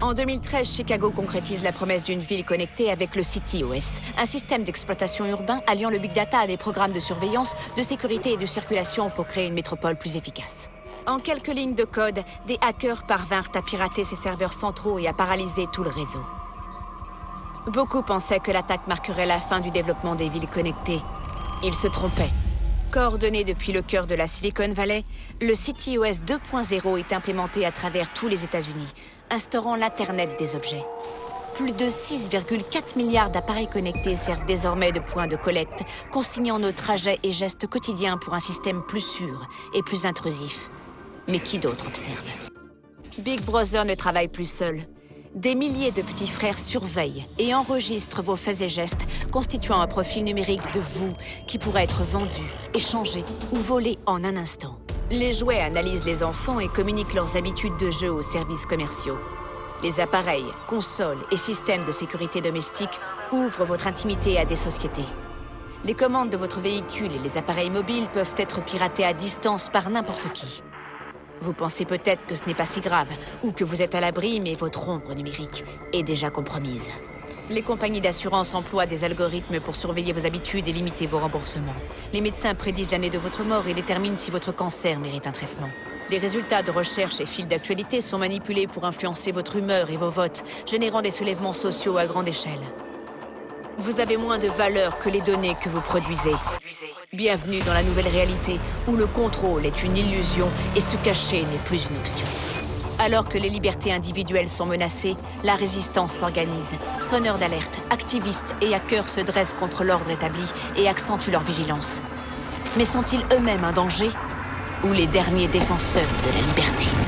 En 2013, Chicago concrétise la promesse d'une ville connectée avec le CityOS, un système d'exploitation urbain alliant le big data à des programmes de surveillance, de sécurité et de circulation pour créer une métropole plus efficace. En quelques lignes de code, des hackers parvinrent à pirater ses serveurs centraux et à paralyser tout le réseau. Beaucoup pensaient que l'attaque marquerait la fin du développement des villes connectées. Ils se trompaient. Coordonné depuis le cœur de la Silicon Valley, le CityOS 2.0 est implémenté à travers tous les États-Unis, instaurant l'Internet des objets. Plus de 6,4 milliards d'appareils connectés servent désormais de point de collecte, consignant nos trajets et gestes quotidiens pour un système plus sûr et plus intrusif. Mais qui d'autre observe? Big Brother ne travaille plus seul. Des milliers de petits frères surveillent et enregistrent vos faits et gestes, constituant un profil numérique de vous qui pourrait être vendu, échangé ou volé en un instant. Les jouets analysent les enfants et communiquent leurs habitudes de jeu aux services commerciaux. Les appareils, consoles et systèmes de sécurité domestique ouvrent votre intimité à des sociétés. Les commandes de votre véhicule et les appareils mobiles peuvent être piratés à distance par n'importe qui. Vous pensez peut-être que ce n'est pas si grave, ou que vous êtes à l'abri, mais votre ombre numérique est déjà compromise. Les compagnies d'assurance emploient des algorithmes pour surveiller vos habitudes et limiter vos remboursements. Les médecins prédisent l'année de votre mort et déterminent si votre cancer mérite un traitement. Les résultats de recherche et fils d'actualité sont manipulés pour influencer votre humeur et vos votes, générant des soulèvements sociaux à grande échelle. Vous avez moins de valeur que les données que vous produisez. Bienvenue dans la nouvelle réalité, où le contrôle est une illusion et se cacher n'est plus une option. Alors que les libertés individuelles sont menacées, la résistance s'organise. Sonneurs d'alerte, activistes et hackers se dressent contre l'ordre établi et accentuent leur vigilance. Mais sont-ils eux-mêmes un danger? Ou les derniers défenseurs de la liberté?